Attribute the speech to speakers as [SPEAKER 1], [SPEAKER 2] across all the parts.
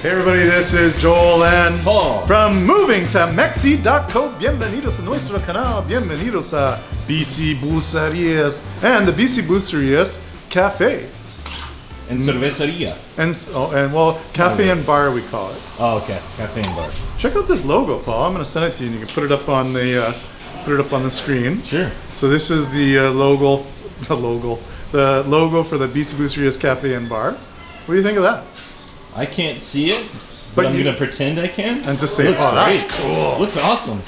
[SPEAKER 1] Hey everybody, this is Joel and
[SPEAKER 2] Paul
[SPEAKER 1] from moving to Mexi.co. Bienvenidos a nuestro canal. Bienvenidos a Bici Bucerias and the Bici Bucerias Cafe.
[SPEAKER 2] and cerveceria.
[SPEAKER 1] And well, cafe and bar we call it.
[SPEAKER 2] Oh, okay, cafe and bar.
[SPEAKER 1] Check out this logo, Paul. I'm going to send it to you, and you can put it up on the screen.
[SPEAKER 2] Sure.
[SPEAKER 1] So this is the logo for the Bici Bucerias Cafe and Bar. What do you think of that?
[SPEAKER 2] I can't see it, but I'm going to pretend I can.
[SPEAKER 1] And just say,
[SPEAKER 2] looks
[SPEAKER 1] oh,
[SPEAKER 2] great.
[SPEAKER 1] that's cool.
[SPEAKER 2] Looks awesome.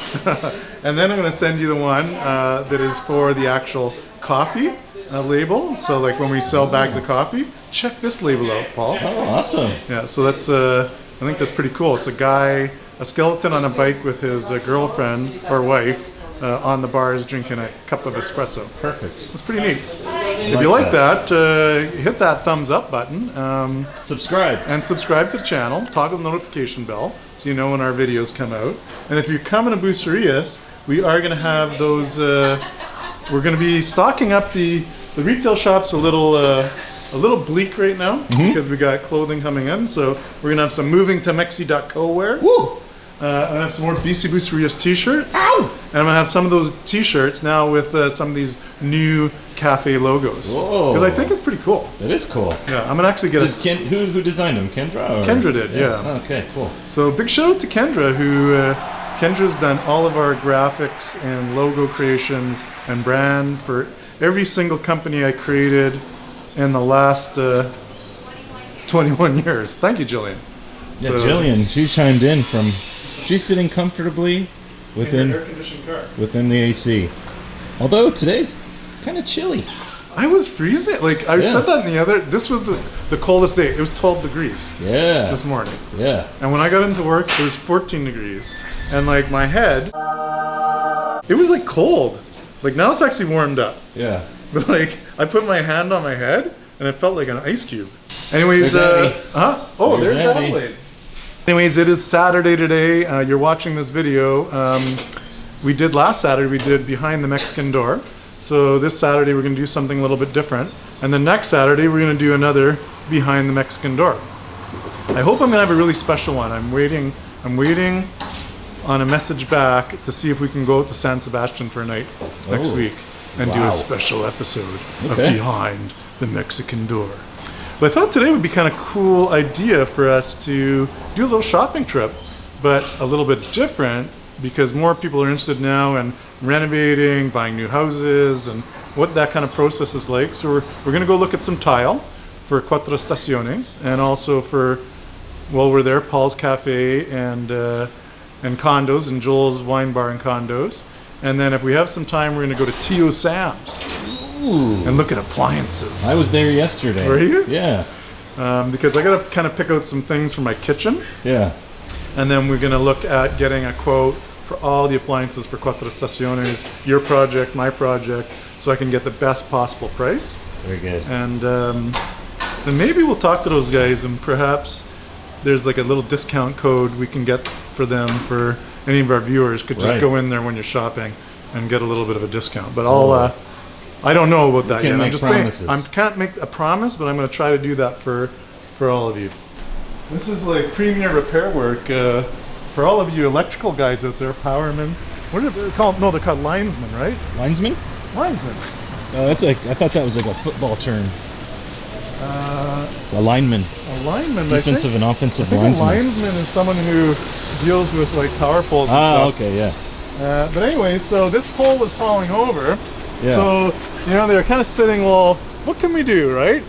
[SPEAKER 1] And then I'm going to send you the one that is for the actual coffee label. So like when we sell bags of coffee, check this label out, Paul.
[SPEAKER 2] Oh, awesome.
[SPEAKER 1] Yeah, so that's, I think that's pretty cool. It's a guy, a skeleton on a bike with his girlfriend or wife on the bars drinking a cup of espresso.
[SPEAKER 2] Perfect.
[SPEAKER 1] It's pretty neat. If you like that, hit that thumbs up button.
[SPEAKER 2] Subscribe.
[SPEAKER 1] And subscribe to the channel. Toggle the notification bell so you know when our videos come out. And if you're coming to Bucerias, we are going to have those. We're going to be stocking up the retail shop's a little bleak right now because we got clothing coming in. So we're going to have some moving to Mexi.co wear.
[SPEAKER 2] Woo!
[SPEAKER 1] I have some more Bici Bucerias t-shirts.
[SPEAKER 2] Ow!
[SPEAKER 1] And I'm going to have some of those t-shirts now with some of these new cafe logos.
[SPEAKER 2] Whoa.
[SPEAKER 1] Because I think it's pretty cool.
[SPEAKER 2] That is cool.
[SPEAKER 1] Yeah, I'm going to actually get
[SPEAKER 2] who designed them? Kendra? Or?
[SPEAKER 1] Kendra did, yeah.
[SPEAKER 2] Oh, okay, cool.
[SPEAKER 1] So big shout out to Kendra, who Kendra's done all of our graphics and logo creations and brand for every single company I created in the last 21 years. Thank you, Jillian.
[SPEAKER 2] Yeah, Jillian, she chimed in from. She's sitting comfortably within
[SPEAKER 1] air-conditioned car.
[SPEAKER 2] Within the AC. Although today's kind of chilly.
[SPEAKER 1] I was freezing. Like I said that in the other. This was the coldest day. It was 12 degrees.
[SPEAKER 2] Yeah.
[SPEAKER 1] This morning.
[SPEAKER 2] Yeah.
[SPEAKER 1] And when I got into work, it was 14 degrees, and like my head, it was like cold. Like now it's actually warmed up.
[SPEAKER 2] Yeah.
[SPEAKER 1] But like I put my hand on my head, and it felt like an ice cube. Anyways, there's Adelaide. Anyways, it is Saturday today. You're watching this video. We did last Saturday, we did Behind the Mexican Door. So this Saturday we're going to do something a little bit different. And then next Saturday we're going to do another Behind the Mexican Door. I hope I'm going to have a really special one. I'm waiting on a message back to see if we can go out to San Sebastian for a night next week and do a special episode of Behind the Mexican Door. But I thought today would be kind of cool idea for us to do a little shopping trip, but a little bit different because more people are interested now in renovating, buying new houses, and what that kind of process is like. So we're going to go look at some tile for Cuatro Estaciones, and also for, while we're there, Paul's Cafe and condos, and Joel's Wine Bar and condos. And then if we have some time, we're going to go to Tio Sam's.
[SPEAKER 2] Ooh.
[SPEAKER 1] And look at appliances.
[SPEAKER 2] I was there yesterday.
[SPEAKER 1] Were you?
[SPEAKER 2] Yeah.
[SPEAKER 1] Because I got to kind of pick out some things for my kitchen.
[SPEAKER 2] Yeah.
[SPEAKER 1] And then we're going to look at getting a quote for all the appliances for Cuatro Estaciones, your project, my project, so I can get the best possible price.
[SPEAKER 2] Very good.
[SPEAKER 1] And then maybe we'll talk to those guys, and perhaps there's like a little discount code we can get for them, for any of our viewers could just go in there when you're shopping and get a little bit of a discount. But I don't know about that yet. I'm just saying, I can't make a promise, but I'm going to try to do that for all of you. This is like premier repair work for all of you electrical guys out there, powermen. What are they called? No, they're called linesmen, right?
[SPEAKER 2] Linesman?
[SPEAKER 1] Linesmen.
[SPEAKER 2] That's like, I thought that was like a football term. A lineman.
[SPEAKER 1] A lineman.
[SPEAKER 2] Defensive and offensive
[SPEAKER 1] linesman.
[SPEAKER 2] linesman.
[SPEAKER 1] A linesman is someone who deals with like power poles and stuff.
[SPEAKER 2] Okay, yeah.
[SPEAKER 1] But anyway, so this pole was falling over.
[SPEAKER 2] Yeah.
[SPEAKER 1] So, you know, they were kind of sitting, well, what can we do, right?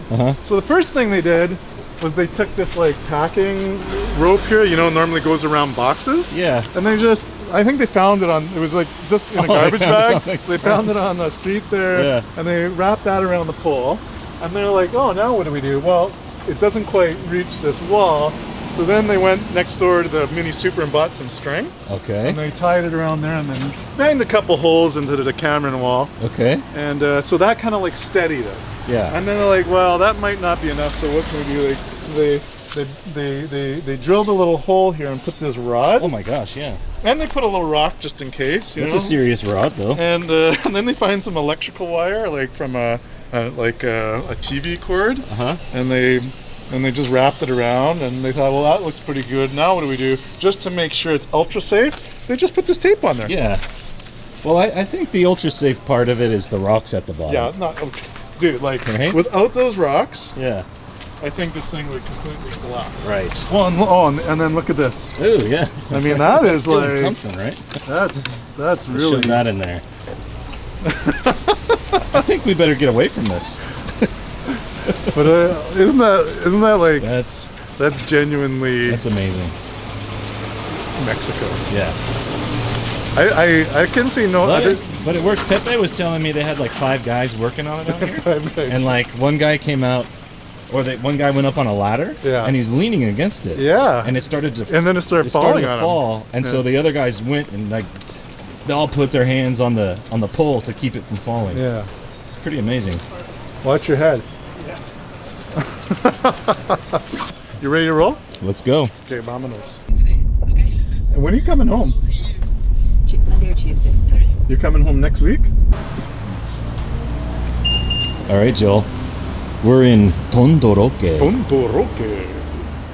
[SPEAKER 1] So the first thing they did was they took this like packing rope here, you know, normally goes around boxes. Yeah. And they just, I think they found it on, it was like just in a garbage bag. So they found it on the street there, and they wrapped that around the pole. And they're like, oh, now what do we do? Well, it doesn't quite reach this wall. So then they went next door to the Mini Super and bought some string. Okay. And they tied it around there and then banged a couple holes into the Decameron wall. Okay. And so that kind of like steadied it. Yeah. And then they're like, well, that might not be enough, so what can we do? Like, so they drilled a little hole here and put this rod.
[SPEAKER 2] Oh my gosh, yeah.
[SPEAKER 1] And they put a little rock just in case.
[SPEAKER 2] That's a serious rod, though.
[SPEAKER 1] And then they find some electrical wire, like from a TV cord. And they and they just wrapped it around, and they thought, well, that looks pretty good. Now what do we do? Just to make sure it's ultra safe, they just put this tape on there.
[SPEAKER 2] Yeah. Well, I think the ultra safe part of it is the rocks at the bottom.
[SPEAKER 1] Yeah, no, dude, like,
[SPEAKER 2] right?
[SPEAKER 1] Without those rocks,
[SPEAKER 2] yeah,
[SPEAKER 1] I think this thing would completely collapse.
[SPEAKER 2] Right.
[SPEAKER 1] Well, and then look at this.
[SPEAKER 2] Oh, yeah.
[SPEAKER 1] I mean, that is like
[SPEAKER 2] something, right?
[SPEAKER 1] That's really.
[SPEAKER 2] Shove that in there. I think we better get away from this.
[SPEAKER 1] But isn't that like that's genuinely
[SPEAKER 2] amazing.
[SPEAKER 1] Mexico.
[SPEAKER 2] Yeah.
[SPEAKER 1] I can see no.
[SPEAKER 2] But it works. Pepe was telling me they had like 5 guys working on it out here, and like one guy came out, or one guy went up on a ladder, and he's leaning against it.
[SPEAKER 1] Yeah.
[SPEAKER 2] And it started to.
[SPEAKER 1] And then it started falling on
[SPEAKER 2] him. And so the other guys went and like they all put their hands on the pole to keep it from falling.
[SPEAKER 1] Yeah.
[SPEAKER 2] It's pretty amazing.
[SPEAKER 1] Watch your head. Yeah. You ready to roll?
[SPEAKER 2] Let's go.
[SPEAKER 1] Okay, vámonos. And when are you coming home?
[SPEAKER 3] Monday or Tuesday.
[SPEAKER 1] You're coming home next week?
[SPEAKER 2] All right, Jill. We're in Tondoroque.
[SPEAKER 1] Tondoroque.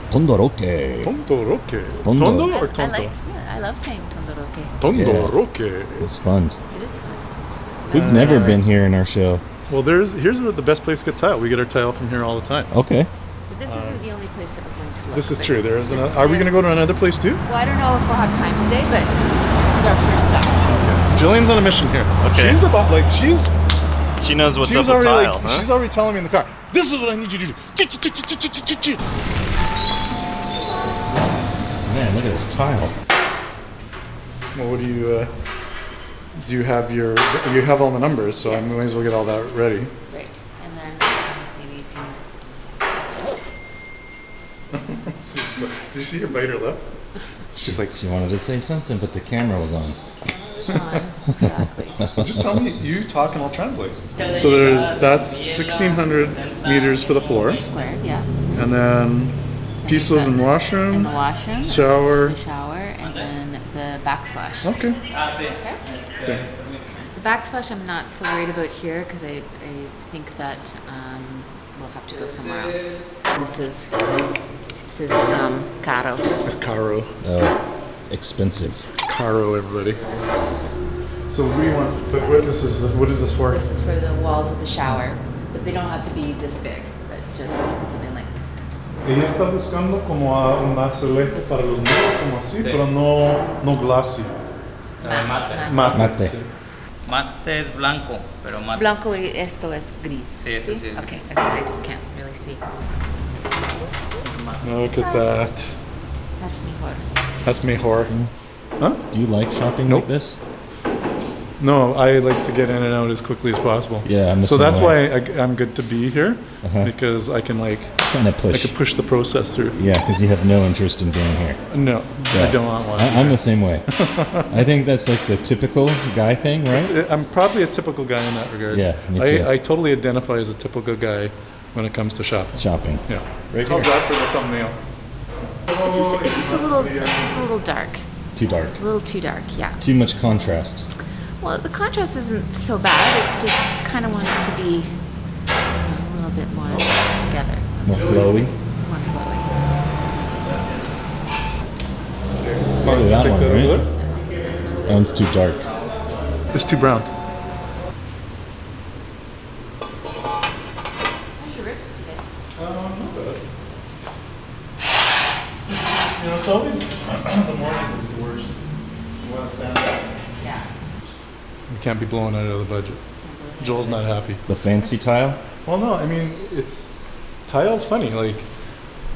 [SPEAKER 2] Tondoroque.
[SPEAKER 1] Tondoroque.
[SPEAKER 2] Tondo.
[SPEAKER 1] Tondo or Tonto?
[SPEAKER 3] I love saying Tondoroque.
[SPEAKER 1] Tondoroque.
[SPEAKER 2] Yeah. It's fun.
[SPEAKER 3] It is fun.
[SPEAKER 2] We've never been here in our show.
[SPEAKER 1] Well, here's the best place to get tile. We get our tile from here all the time.
[SPEAKER 2] Okay.
[SPEAKER 3] But this isn't the only place that we're going to look.
[SPEAKER 1] This is true. There is another. Are we going to go to another place too?
[SPEAKER 3] Well, I don't know if we'll have time today, but this is our first stop.
[SPEAKER 1] Okay. Jillian's on a mission here.
[SPEAKER 2] Okay.
[SPEAKER 1] She's the like she's.
[SPEAKER 2] She knows what's
[SPEAKER 1] She's
[SPEAKER 2] up with
[SPEAKER 1] already
[SPEAKER 2] tile, huh?
[SPEAKER 1] She's already telling me in the car. This is what I need you to do.
[SPEAKER 2] Man, look at this tile.
[SPEAKER 1] Well, what do you have you have all the numbers, so I might as well get all that ready.
[SPEAKER 3] Right, and then maybe you can.
[SPEAKER 1] Did you see her bite her lip? She's like,
[SPEAKER 2] She wanted to say something, but the camera was on.
[SPEAKER 3] Exactly.
[SPEAKER 1] just tell me, you talk and I'll translate. So that's 1,600 meters for the floor,
[SPEAKER 3] Squared, yeah.
[SPEAKER 1] and then pisos in washroom,
[SPEAKER 3] And the washroom.
[SPEAKER 1] shower.
[SPEAKER 3] The shower, and then the backsplash.
[SPEAKER 1] Okay.
[SPEAKER 3] Okay. The backsplash I'm not so worried about here because I think that we'll have to go somewhere else. This is caro.
[SPEAKER 1] It's caro.
[SPEAKER 2] Oh, expensive.
[SPEAKER 1] It's caro, everybody. So we want. But what is this for?
[SPEAKER 3] This is for the walls of the shower, but they don't have to be this big, but just something like.
[SPEAKER 1] Ella está buscando como un azulejo para los muros, como así, pero no glassy.
[SPEAKER 2] Mate.
[SPEAKER 1] Sí.
[SPEAKER 4] Mate es blanco, pero mate.
[SPEAKER 3] Blanco y esto es gris.
[SPEAKER 4] Sí, sí, sí.
[SPEAKER 3] Okay, I just can't really see.
[SPEAKER 1] Look at that.
[SPEAKER 3] That's mejor.
[SPEAKER 1] That's mejor. Huh?
[SPEAKER 2] Do you like shopping like this?
[SPEAKER 1] No, I like to get in and out as quickly as possible.
[SPEAKER 2] Yeah, I'm the
[SPEAKER 1] So
[SPEAKER 2] same
[SPEAKER 1] that's
[SPEAKER 2] way.
[SPEAKER 1] why I'm good to be here, because I can
[SPEAKER 2] Kind of
[SPEAKER 1] I
[SPEAKER 2] push.
[SPEAKER 1] can push the process through.
[SPEAKER 2] Yeah, because you have no interest in being here.
[SPEAKER 1] No,
[SPEAKER 2] Yeah.
[SPEAKER 1] I don't want one.
[SPEAKER 2] I'm the same way. I think that's like the typical guy thing, right?
[SPEAKER 1] I'm probably a typical guy in that regard.
[SPEAKER 2] Yeah, me too.
[SPEAKER 1] I totally identify as a typical guy when it comes to shopping.
[SPEAKER 2] Shopping.
[SPEAKER 1] Yeah.
[SPEAKER 2] Right
[SPEAKER 1] How's
[SPEAKER 2] here.
[SPEAKER 1] that for the thumbnail?
[SPEAKER 3] It's just a little dark.
[SPEAKER 2] Too dark.
[SPEAKER 3] A little too dark, yeah.
[SPEAKER 2] Too much contrast.
[SPEAKER 3] Well, the contrast isn't so bad. It's just kind of want it to be a little bit more together.
[SPEAKER 2] More flowy.
[SPEAKER 3] More flowy.
[SPEAKER 2] Probably that
[SPEAKER 1] Take
[SPEAKER 2] one,
[SPEAKER 1] that
[SPEAKER 2] right?
[SPEAKER 1] over there.
[SPEAKER 2] That one's too dark.
[SPEAKER 1] It's too brown.
[SPEAKER 3] How's your ribs today?
[SPEAKER 1] Not bad. You know, it's always the morning is the worst. You want to stand up.
[SPEAKER 3] Yeah.
[SPEAKER 1] You can't be blowing it out of the budget. Joel's not happy.
[SPEAKER 2] The fancy tile?
[SPEAKER 1] Well, no, I mean, tile's funny. Like,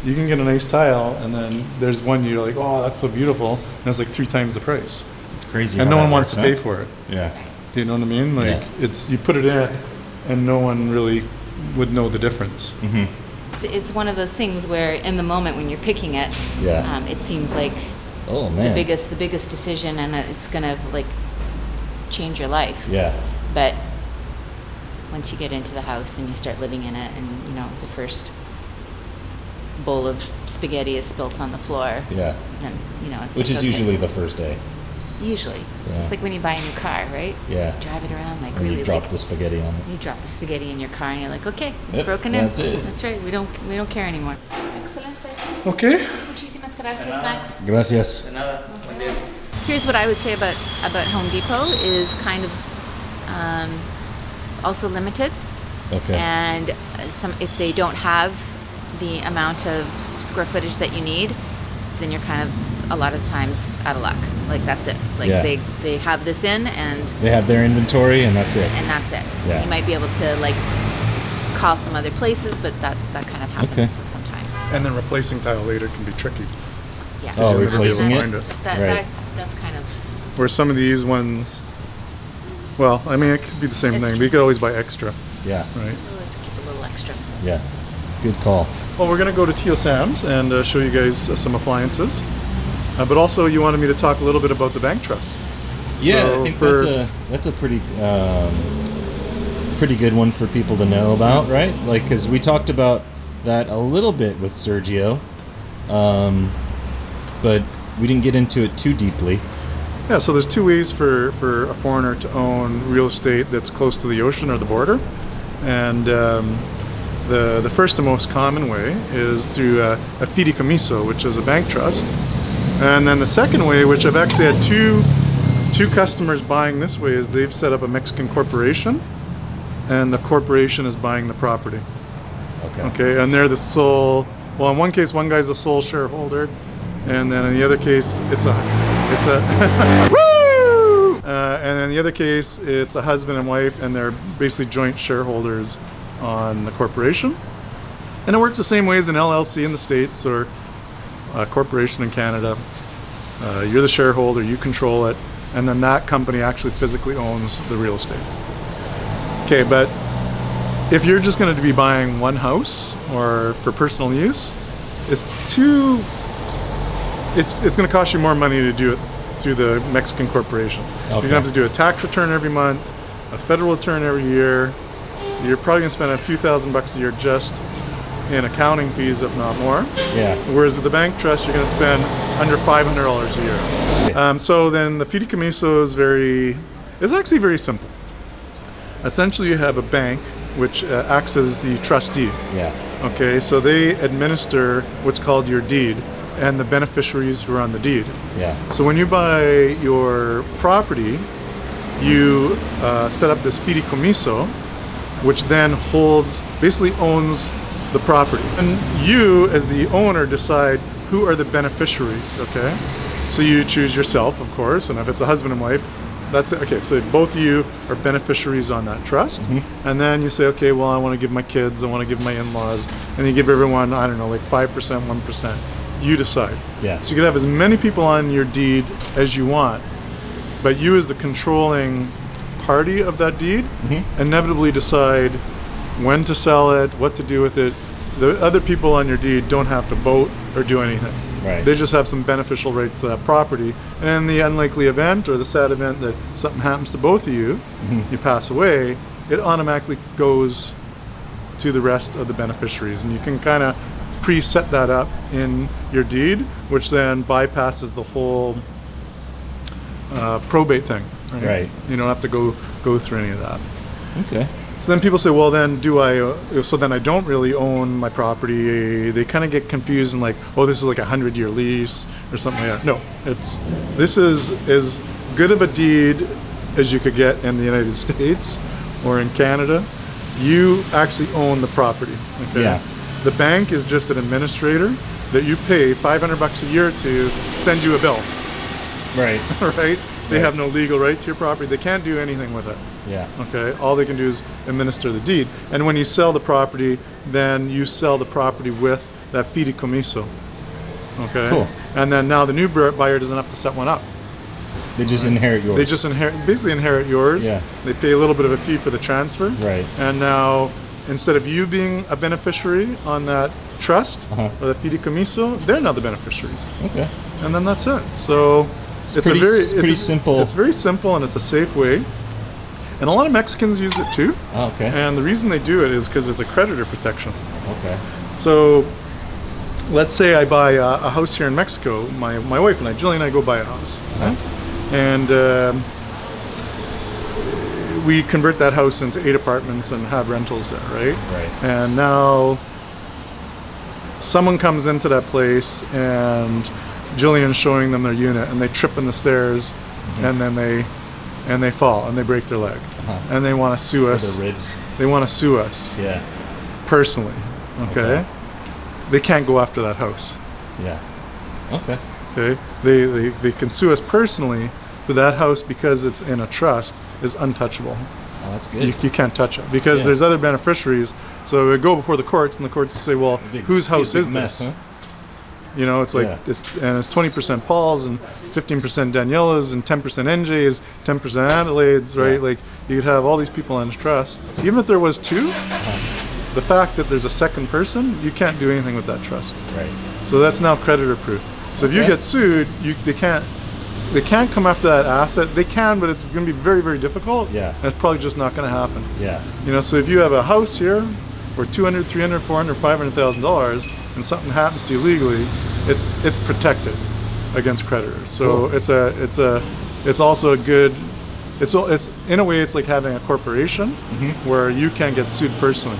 [SPEAKER 1] you can get a nice tile, and then there's one you're like, oh, that's so beautiful, and it's like 3 times the price.
[SPEAKER 2] It's crazy.
[SPEAKER 1] And
[SPEAKER 2] how
[SPEAKER 1] no
[SPEAKER 2] that
[SPEAKER 1] one wants
[SPEAKER 2] works,
[SPEAKER 1] to
[SPEAKER 2] huh?
[SPEAKER 1] pay for it.
[SPEAKER 2] Yeah.
[SPEAKER 1] Do you know what I mean? Like, you put it in, and no one really would know the difference.
[SPEAKER 2] Mm-hmm.
[SPEAKER 3] It's one of those things where, in the moment when you're picking it,
[SPEAKER 2] Yeah.
[SPEAKER 3] it seems like
[SPEAKER 2] Oh man.
[SPEAKER 3] the biggest decision, and it's gonna like change your life.
[SPEAKER 2] Yeah.
[SPEAKER 3] But once you get into the house and you start living in it, and you know the first bowl of spaghetti is spilt on the floor,
[SPEAKER 2] Yeah.
[SPEAKER 3] then you know it's
[SPEAKER 2] Which
[SPEAKER 3] like,
[SPEAKER 2] is
[SPEAKER 3] okay.
[SPEAKER 2] usually the first day.
[SPEAKER 3] Usually. Just like when you buy a new car, right?
[SPEAKER 2] Yeah.
[SPEAKER 3] You drive it around like
[SPEAKER 2] and
[SPEAKER 3] really
[SPEAKER 2] you drop the spaghetti on it.
[SPEAKER 3] You drop the spaghetti in your car and you're like, okay, it's broken in.
[SPEAKER 2] That's it.
[SPEAKER 3] That's right. We don't care anymore. Excellent.
[SPEAKER 1] Okay.
[SPEAKER 3] Muchísimas gracias, Max.
[SPEAKER 2] Gracias.
[SPEAKER 4] De nada. Buen día.
[SPEAKER 3] Here's what I would say about Home Depot is kind of also limited.
[SPEAKER 2] Okay.
[SPEAKER 3] And if they don't have the amount of square footage that you need, then you're kind of a lot of times out of luck. Like that's it. Like they have this in and
[SPEAKER 2] they have their inventory and that's it.
[SPEAKER 3] And that's it.
[SPEAKER 2] Yeah.
[SPEAKER 3] You might be able to like call some other places, but that kind of happens sometimes.
[SPEAKER 1] And then replacing tile later can be tricky.
[SPEAKER 3] Yeah.
[SPEAKER 2] Oh, replacing it?
[SPEAKER 3] Right. That's kind of.
[SPEAKER 1] Where some of these ones, well, I mean, it could be the same thing, but you could always buy extra.
[SPEAKER 2] Yeah.
[SPEAKER 1] Right.
[SPEAKER 3] Always keep a little extra.
[SPEAKER 2] Yeah. Good call.
[SPEAKER 1] Well, we're going to go to Tio Sam's and show you guys some appliances. But also, you wanted me to talk a little bit about the bank trust.
[SPEAKER 2] Yeah,
[SPEAKER 1] so
[SPEAKER 2] I think that's a pretty good one for people to know about, right? Like, because we talked about that a little bit with Sergio, but we didn't get into it too deeply.
[SPEAKER 1] Yeah, so there's two ways for a foreigner to own real estate that's close to the ocean or the border, and the first and most common way is through a Fideicomiso, which is a bank trust. And then the second way, which I've actually had two customers buying this way, is they've set up a Mexican corporation, and the corporation is buying the property.
[SPEAKER 2] Okay.
[SPEAKER 1] Okay, and they're the sole. Well, in one case, one guy's the sole shareholder, and then in the other case, it's a woo! And in the other case, it's a husband and wife, and they're basically joint shareholders on the corporation. And it works the same way as an LLC in the States or a corporation in Canada. You're the shareholder, you control it, and then that company actually physically owns the real estate. Okay, but if you're just going to be buying one house or for personal use, it's going to cost you more money to do it through the Mexican corporation. Okay. You're going to have to do a tax return every month, a federal return every year. You're probably going to spend a few $1,000s a year just in accounting fees, if not more.
[SPEAKER 2] Yeah.
[SPEAKER 1] Whereas with the bank trust, you're going to spend under $500 a year.
[SPEAKER 2] Okay.
[SPEAKER 1] So then the Fideicomiso is actually very simple. Essentially, you have a bank which acts as the trustee.
[SPEAKER 2] Yeah.
[SPEAKER 1] Okay, so they administer what's called your deed and the beneficiaries who are on the deed.
[SPEAKER 2] Yeah.
[SPEAKER 1] So when you buy your property, you set up this Fideicomiso, which then basically owns the property. And you, as the owner, decide who are the beneficiaries, okay? So you choose yourself, of course, and if it's a husband and wife, that's it. Okay, so both of you are beneficiaries on that trust. Mm-hmm. And then you say, okay, well, I want to give my kids, I want to give my in-laws, and you give everyone, I don't know, like 5%, 1%. You decide.
[SPEAKER 2] Yeah.
[SPEAKER 1] So you can have as many people on your deed as you want, but you as the controlling party of that deed inevitably decide when to sell it, what to do with it. The other people on your deed don't have to vote or do anything.
[SPEAKER 2] Right.
[SPEAKER 1] They just have some beneficial rights to that property. And in the unlikely event or the sad event that something happens to both of you, you pass away, it automatically goes to the rest of the beneficiaries. And you can kind of pre-set that up in your deed, which then bypasses the whole probate thing. Right. You don't have to go through any of that.
[SPEAKER 2] Okay.
[SPEAKER 1] So then people say, well, then so then I don't really own my property. They kind of get confused and like, oh, this is like a 100-year lease or something like that. No, this is as good of a deed as you could get in the United States or in Canada. You actually own the property. Okay?
[SPEAKER 2] Yeah.
[SPEAKER 1] The bank is just an administrator that you pay $500 a year to send you a bill.
[SPEAKER 2] Right.
[SPEAKER 1] Right? They have no legal right to your property. They can't do anything with it.
[SPEAKER 2] Yeah.
[SPEAKER 1] Okay. All they can do is administer the deed. And when you sell the property, then you sell the property with that Fideicomiso. Okay.
[SPEAKER 2] Cool.
[SPEAKER 1] And then now the new buyer doesn't have to set one up.
[SPEAKER 2] They just inherit yours.
[SPEAKER 1] They just basically inherit yours.
[SPEAKER 2] Yeah.
[SPEAKER 1] They pay a little bit of a fee for the transfer.
[SPEAKER 2] Right.
[SPEAKER 1] And now, instead of you being a beneficiary on that trust or the Fideicomiso, they're now the beneficiaries.
[SPEAKER 2] Okay.
[SPEAKER 1] And then that's it. So it's
[SPEAKER 2] pretty simple.
[SPEAKER 1] It's very simple and it's a safe way. And a lot of Mexicans use it too.
[SPEAKER 2] Oh, okay.
[SPEAKER 1] And the reason they do it is because it's a creditor protection.
[SPEAKER 2] Okay.
[SPEAKER 1] So let's say I buy a house here in Mexico. My wife and I, Julie and I, go buy a house. Okay? and we convert that house into 8 apartments and have rentals there, right?
[SPEAKER 2] Right.
[SPEAKER 1] And now someone comes into that place and Jillian's showing them their unit and they trip in the stairs and then they fall and they break their leg and they want to sue us.
[SPEAKER 2] Their ribs.
[SPEAKER 1] They want to sue us.
[SPEAKER 2] Yeah.
[SPEAKER 1] Personally. Okay? They can't go after that house.
[SPEAKER 2] Yeah. Okay.
[SPEAKER 1] Okay? They can sue us personally, but that house, because it's in a trust, is untouchable.
[SPEAKER 2] Oh, that's good.
[SPEAKER 1] You can't touch it because there's other beneficiaries. So it would go before the courts, and the courts would say, "Well, whose house is
[SPEAKER 2] mess,
[SPEAKER 1] this?"
[SPEAKER 2] huh?
[SPEAKER 1] You know, it's like it's 20% Paul's and 15% Daniela's and 10% NJ's, 10% Adelaide's, right?
[SPEAKER 2] Yeah.
[SPEAKER 1] Like you could have all these people in a trust. Even if there was 2, the fact that there's a second person, you can't do anything with that trust.
[SPEAKER 2] Right.
[SPEAKER 1] So that's now creditor proof. So if you get sued, they can't come after that asset. They can, but it's going to be very, very difficult.
[SPEAKER 2] Yeah.
[SPEAKER 1] And it's probably just not going to happen.
[SPEAKER 2] Yeah.
[SPEAKER 1] You know, so if you have a house here worth $200, $300, $400, $500,000 and something happens to you legally, it's protected against creditors. So cool. It's also a good. It's in a way it's like having a corporation where you can get sued personally.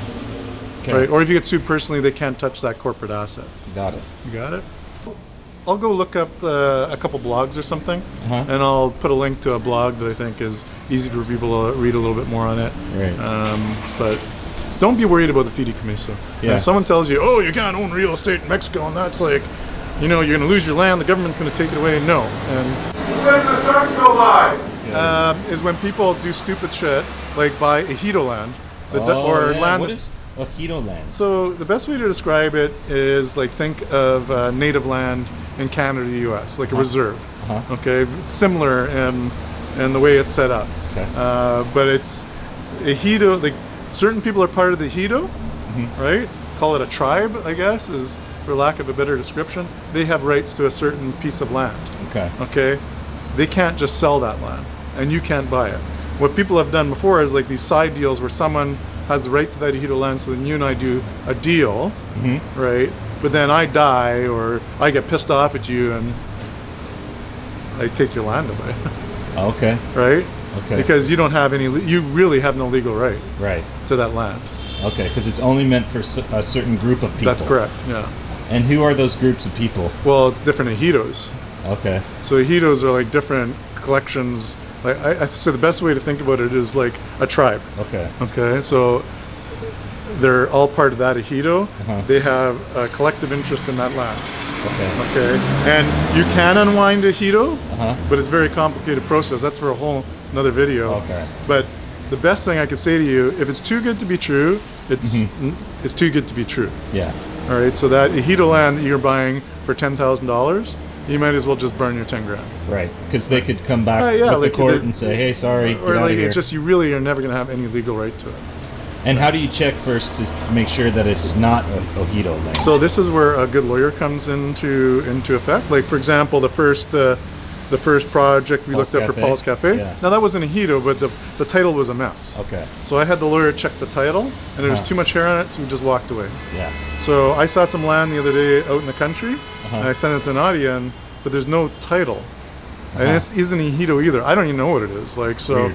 [SPEAKER 1] Okay. Right? Or if you get sued personally, they can't touch that corporate asset.
[SPEAKER 2] Got it.
[SPEAKER 1] You got it? I'll go look up a couple blogs or something, and I'll put a link to a blog that I think is easy for people to read a little bit more on it.
[SPEAKER 2] Right.
[SPEAKER 1] But don't be worried about the Fideicomiso.
[SPEAKER 2] Yeah.
[SPEAKER 1] If someone tells you, oh, you can't own real estate in Mexico, and that's like, you know, you're going to lose your land, the government's going to take it away. No. And the sharks go by. Is when people do stupid shit, like buy Ejido land. Land.
[SPEAKER 2] What is Ejido land? So
[SPEAKER 1] the best way to describe it is like think of native land in Canada, the U.S., like a reserve. Okay, it's similar in the way it's set up. Okay. But it's Ejido. Like certain people are part of the Ejido, right? Call it a tribe, I guess, is for lack of a better description. They have rights to a certain piece of land. Okay. Okay. They can't just sell that land, and you can't buy it. What people have done before is like these side deals where someone has the right to that Ejido land, so then you and I do a deal, right? But then I die or I get pissed off at you and I take your land away. Okay. Right? Okay. Because you don't have any, you really have no legal right to that land.
[SPEAKER 2] Okay, because it's only meant for a certain group of people.
[SPEAKER 1] That's correct, yeah.
[SPEAKER 2] And who are those groups of people?
[SPEAKER 1] Well, it's different Ejidos. Okay. So Ejidos are like different collections. Like I say the best way to think about it is like a tribe. Okay. Okay. So they're all part of that Ejido. They have a collective interest in that land. Okay. Okay. And you can unwind Ejido, but it's a very complicated process. That's for a whole another video. Okay. But the best thing I could say to you, if it's too good to be true, it's too good to be true. Yeah. All right. So that Ejido land that you're buying for $10,000. You might as well just burn your 10 grand. Right, because they could come back with like the court and say, hey, sorry, get out of here. It's just you really are never going to have any legal right to it.
[SPEAKER 2] And how do you check first to make sure that it's not Ejido land? So
[SPEAKER 1] this is where a good lawyer comes into effect. Like, for example, the first project we looked at for Paul's Cafe. Yeah. Now, that wasn't Ejido, but the title was a mess. Okay. So I had the lawyer check the title, and there was too much hair on it, so we just walked away. Yeah. So I saw some land the other day out in the country, and I sent it to Nadia, but there's no title. And it isn't Ejido either. I don't even know what it is. Like, so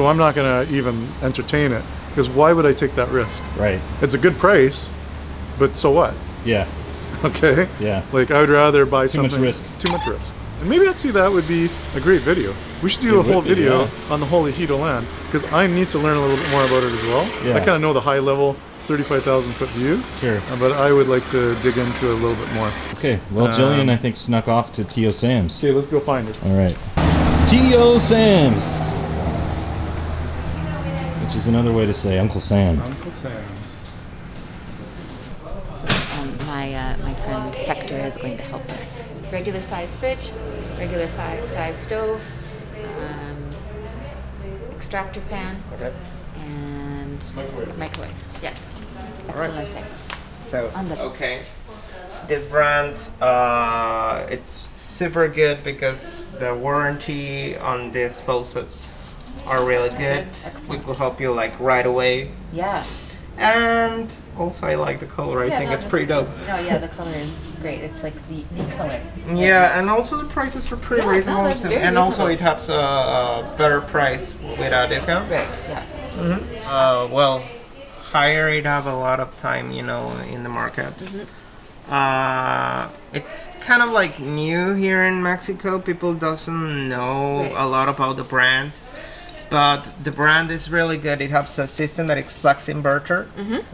[SPEAKER 1] I'm not going to even entertain it, because why would I take that risk? Right. It's a good price, but so what? Yeah. Okay? Yeah. Like, I would rather buy something. Too much risk. Too much risk. And maybe actually that would be a great video. We should do a whole video on the whole Ejido land, because I need to learn a little bit more about it as well. Yeah. I kind of know the high level 35,000 foot view. Sure. But I would like to dig into a little bit more.
[SPEAKER 2] Okay. Well, Jillian, I think, snuck off to T.O. Sam's.
[SPEAKER 1] Okay, let's go find her.
[SPEAKER 2] All right. T.O. Sam's. Which is another way to say Uncle Sam.
[SPEAKER 1] Uncle Sam.
[SPEAKER 3] My friend Hector is going to help us. Regular size fridge, regular size stove, extractor fan, and microwave. Yes. That's all right.
[SPEAKER 5] So okay, this brand it's super good because the warranty on these faucets are really good. Excellent. We could help you like right away. Yeah. And also I like the color. I think it's pretty dope.
[SPEAKER 3] No, yeah, the color is great. It's like the color.
[SPEAKER 5] Yeah, and also the prices are pretty reasonable.
[SPEAKER 3] No, very
[SPEAKER 5] and
[SPEAKER 3] reasonable.
[SPEAKER 5] Also it has a better price without discount.
[SPEAKER 3] Right, yeah.
[SPEAKER 5] Well, higher it have a lot of time, you know, in the market. It's kind of like new here in Mexico. People doesn't know a lot about the brand. But the brand is really good. It has a system that is flex inverter,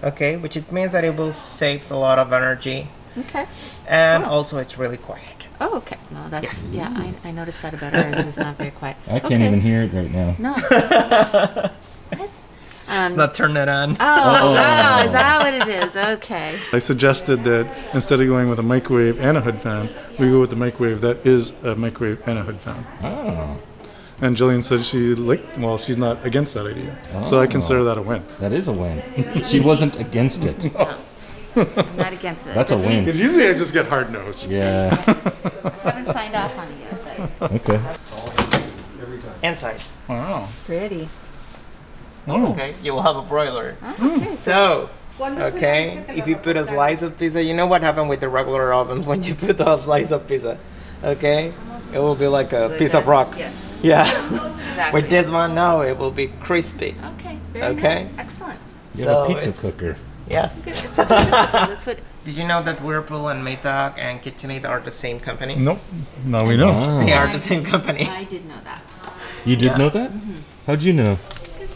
[SPEAKER 5] okay, which it means that it will save a lot of energy.
[SPEAKER 3] Okay.
[SPEAKER 5] And also it's really quiet.
[SPEAKER 3] Oh, okay. No, that's I noticed that about ours. It's not very quiet.
[SPEAKER 2] I can't even hear it right now.
[SPEAKER 3] No.
[SPEAKER 5] It's not turn it on.
[SPEAKER 3] Oh, is that what it is? Okay.
[SPEAKER 1] I suggested that instead of going with a microwave and a hood fan, we go with the microwave that is a microwave and a hood fan.
[SPEAKER 2] Oh.
[SPEAKER 1] And Jillian said well, she's not against that idea. So I consider that a win.
[SPEAKER 2] That is a win. She wasn't against it.
[SPEAKER 3] No. I'm not against it.
[SPEAKER 2] That's a win.
[SPEAKER 1] Because usually I just get hard nosed.
[SPEAKER 2] Yeah.
[SPEAKER 3] I haven't signed off on it yet. But
[SPEAKER 2] Okay.
[SPEAKER 5] Inside.
[SPEAKER 1] Wow.
[SPEAKER 3] pretty.
[SPEAKER 1] Oh.
[SPEAKER 5] Okay, you will have a broiler.
[SPEAKER 3] Okay,
[SPEAKER 5] So, okay, if you put a slice of pizza, you know what happened with the regular ovens when you put a slice of pizza, okay? It will be like a piece of rock.
[SPEAKER 3] Yes.
[SPEAKER 5] Yeah.
[SPEAKER 3] Exactly.
[SPEAKER 5] With this one, no, it will be crispy.
[SPEAKER 3] Okay. Very
[SPEAKER 5] Okay.
[SPEAKER 3] nice. Excellent.
[SPEAKER 2] You have a
[SPEAKER 5] So
[SPEAKER 2] pizza
[SPEAKER 5] it's-
[SPEAKER 2] cooker.
[SPEAKER 5] Yeah.
[SPEAKER 3] Good. That's what.
[SPEAKER 5] Did you know that Whirlpool and Maytag and KitchenAid are the same company?
[SPEAKER 1] Nope. Now we know.
[SPEAKER 2] Oh.
[SPEAKER 5] They are the same company.
[SPEAKER 3] I did know that.
[SPEAKER 2] You did
[SPEAKER 5] Yeah.
[SPEAKER 2] know that? How'd you know?
[SPEAKER 3] Because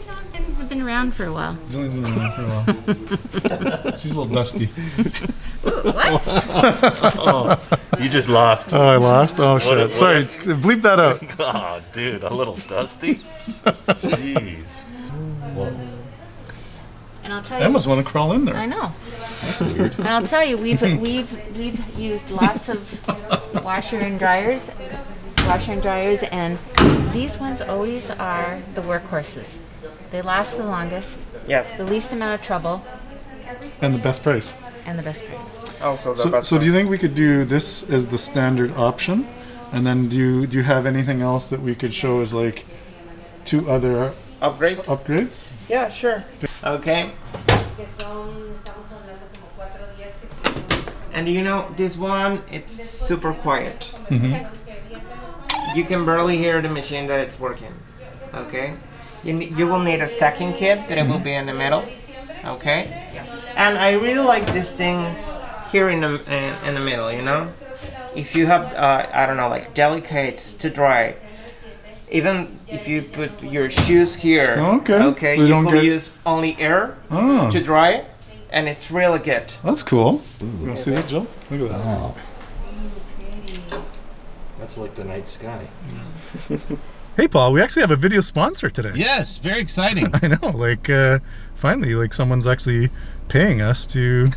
[SPEAKER 3] I've been around for a while.
[SPEAKER 1] Jillian's been around for a while. She's a little dusty.
[SPEAKER 3] Ooh, what?
[SPEAKER 2] Oh, you just lost.
[SPEAKER 1] Oh, I lost? Oh, shit. Sorry, bleep that out.
[SPEAKER 2] Oh, dude, a little dusty? Jeez. Whoa.
[SPEAKER 3] And I'll tell you.
[SPEAKER 1] I almost want to crawl in
[SPEAKER 3] I
[SPEAKER 1] there.
[SPEAKER 3] know.
[SPEAKER 2] That's weird.
[SPEAKER 3] And I'll tell you, we've used lots of washer and dryers, and these ones always are the workhorses. They last the longest,
[SPEAKER 5] Yeah.
[SPEAKER 3] the least amount of trouble,
[SPEAKER 1] And the best price.
[SPEAKER 3] and the best price.
[SPEAKER 5] Also the
[SPEAKER 1] So,
[SPEAKER 5] best
[SPEAKER 1] so do you think we could do this as the standard option? And then do you have anything else that we could show as like 2 other
[SPEAKER 5] upgrade?
[SPEAKER 1] upgrades?
[SPEAKER 5] Yeah, sure. Okay. And you know, this one, it's super quiet. You can barely hear the machine that it's working. Okay. You will need a stacking kit that it will be in the middle. Okay. And I really like this thing here in the middle. You know, if you have I don't know, like delicates to dry. Even if you put your shoes here, okay,
[SPEAKER 1] So
[SPEAKER 5] you
[SPEAKER 1] don't
[SPEAKER 5] will
[SPEAKER 1] get-
[SPEAKER 5] use only air
[SPEAKER 1] Oh,
[SPEAKER 5] to dry, and it's really good.
[SPEAKER 1] that's cool. You want to see that, Jill? Look at that.
[SPEAKER 2] Wow. That's like the night sky.
[SPEAKER 1] Hey, Paul, we actually have a video sponsor today.
[SPEAKER 2] Yes, very exciting.
[SPEAKER 1] I know, like, finally, like someone's actually paying us to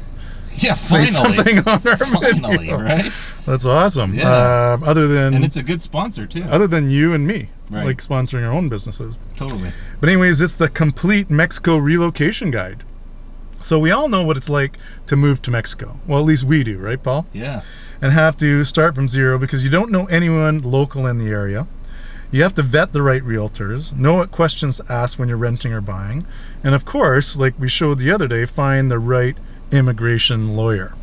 [SPEAKER 2] Yeah,
[SPEAKER 1] say
[SPEAKER 2] finally.
[SPEAKER 1] something on our
[SPEAKER 2] Finally,
[SPEAKER 1] video.
[SPEAKER 2] right?
[SPEAKER 1] That's awesome.
[SPEAKER 2] Yeah.
[SPEAKER 1] Other than
[SPEAKER 2] And it's a good sponsor, too.
[SPEAKER 1] other than you and me,
[SPEAKER 2] Right.
[SPEAKER 1] like sponsoring our own businesses.
[SPEAKER 2] Totally.
[SPEAKER 1] But anyways, it's the complete Mexico relocation guide. So we all know what it's like to move to Mexico. Well, at least we do, right, Paul?
[SPEAKER 2] Yeah.
[SPEAKER 1] And have to start from zero because you don't know anyone local in the area. You have to vet the right realtors, know what questions to ask when you're renting or buying, and of course, like we showed the other day, find the right immigration lawyer.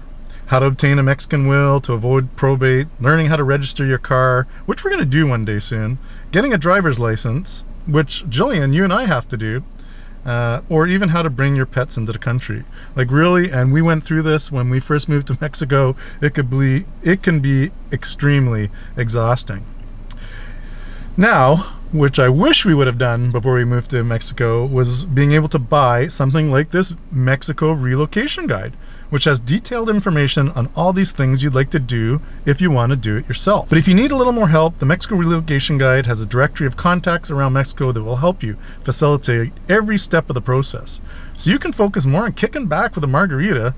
[SPEAKER 1] How to obtain a Mexican will to avoid probate, learning how to register your car, which we're going to do one day soon, getting a driver's license, which Jillian, you and I have to do, or even how to bring your pets into the country. Like really, and we went through this when we first moved to Mexico, it can be extremely exhausting. Now, which I wish we would have done before we moved to Mexico, was being able to buy something like this Mexico relocation guide, which has detailed information on all these things you'd like to do if you want to do it yourself. But if you need a little more help, the Mexico relocation guide has a directory of contacts around Mexico that will help you facilitate every step of the process. So you can focus more on kicking back with a margarita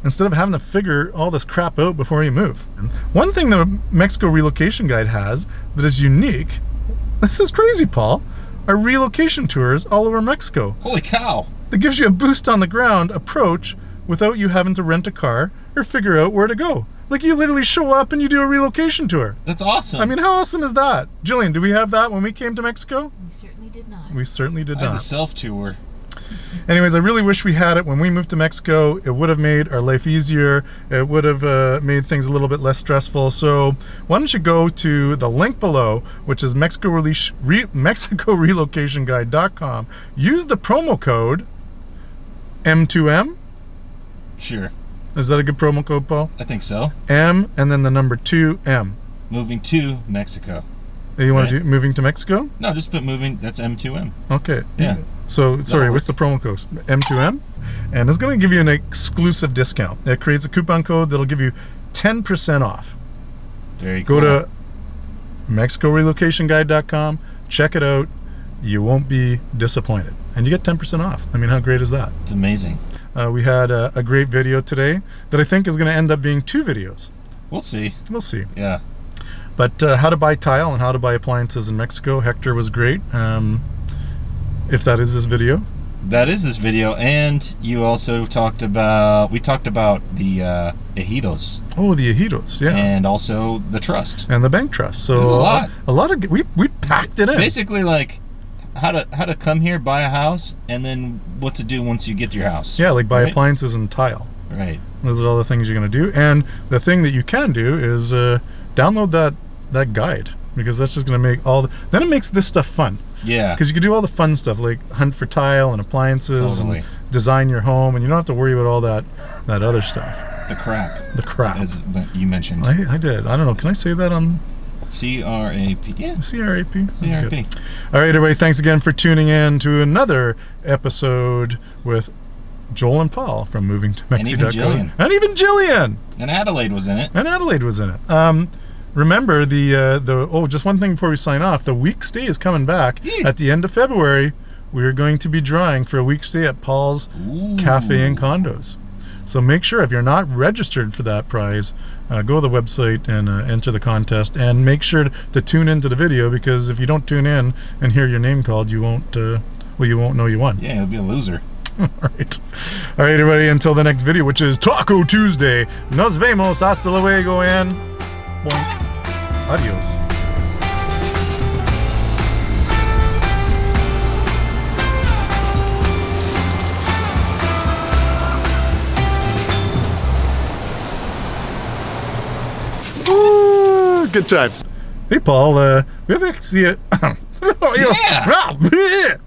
[SPEAKER 1] instead of having to figure all this crap out before you move. One thing the Mexico relocation guide has that is unique, this is crazy, Paul, are relocation tours all over Mexico.
[SPEAKER 2] Holy cow.
[SPEAKER 1] That gives you a boost on the ground approach without you having to rent a car or figure out where to go. Like you literally show up and you do a relocation tour.
[SPEAKER 2] That's awesome.
[SPEAKER 1] I mean, how awesome is that? Jillian, did we have that when we came to Mexico?
[SPEAKER 3] We certainly did not.
[SPEAKER 1] We certainly did
[SPEAKER 2] I had the
[SPEAKER 1] not.
[SPEAKER 2] self-tour.
[SPEAKER 1] Anyways, I really wish we had it when we moved to Mexico. It would have made our life easier. It would have made things a little bit less stressful. So why don't you go to the link below, which is MexicoRelocationGuide.com. Use the promo code M2M.
[SPEAKER 2] Sure.
[SPEAKER 1] Is that a good promo code, Paul?
[SPEAKER 2] I think so.
[SPEAKER 1] M and then the number 2M.
[SPEAKER 2] Moving to Mexico.
[SPEAKER 1] You want to do moving to Mexico?
[SPEAKER 2] No, just put moving. That's M2M.
[SPEAKER 1] Okay.
[SPEAKER 2] Yeah.
[SPEAKER 1] So, sorry, what's the promo code? M2M? And it's going to give you an exclusive discount. It creates a coupon code that'll give you 10% off.
[SPEAKER 2] Very cool.
[SPEAKER 1] Go to MexicoRelocationGuide.com. Check it out. You won't be disappointed. And you get 10% off. I mean, how great is that?
[SPEAKER 2] It's amazing.
[SPEAKER 1] We had a great video today that I think is going to end up being 2 videos.
[SPEAKER 2] We'll see.
[SPEAKER 1] We'll see.
[SPEAKER 2] Yeah.
[SPEAKER 1] But how to buy tile and how to buy appliances in Mexico. Hector was great. If that is this video.
[SPEAKER 2] That is this video. And you also talked about, we talked about the Ejidos.
[SPEAKER 1] Oh, the Ejidos, yeah.
[SPEAKER 2] And also the trust.
[SPEAKER 1] And the bank trust. So
[SPEAKER 2] there's a lot.
[SPEAKER 1] A lot of, we packed it in.
[SPEAKER 2] Basically like how to come here, buy a house, and then what to do once you get to your house.
[SPEAKER 1] Yeah, like buy appliances and tile.
[SPEAKER 2] Right.
[SPEAKER 1] Those are all the things you're going to do. And the thing that you can do is download that guide, because that's just going to make all the, then it makes this stuff fun.
[SPEAKER 2] Yeah.
[SPEAKER 1] Because you can do all the fun stuff like hunt for tile and appliances and design your home, and you don't have to worry about all that other stuff.
[SPEAKER 2] The crap.
[SPEAKER 1] The crap.
[SPEAKER 2] As you mentioned.
[SPEAKER 1] I did. I don't know. Can I say that on
[SPEAKER 2] C-R-A-P? Yeah.
[SPEAKER 1] C-R-A-P. That's
[SPEAKER 2] C-R-A-P.
[SPEAKER 1] good. All right, everybody. Thanks again for tuning in to another episode with Joel and Paul from Moving to Mexico.
[SPEAKER 2] And even Jillian.
[SPEAKER 1] And even Jillian.
[SPEAKER 2] And Adelaide was in it.
[SPEAKER 1] And Adelaide was in it. Remember just one thing before we sign off. The week stay is coming back at the end of February. We are going to be drawing for a week stay at Paul's Cafe and Condos. So make sure, if you're not registered for that prize, go to the website and enter the contest, and make sure to tune into the video, because if you don't tune in and hear your name called, you won't you won't know you won.
[SPEAKER 2] Yeah, you'll be a loser.
[SPEAKER 1] All right, everybody. Until the next video, which is Taco Tuesday. Nos vemos. Hasta luego and boink. Adios. Good times. Hey, Paul, we have actually
[SPEAKER 2] Yeah.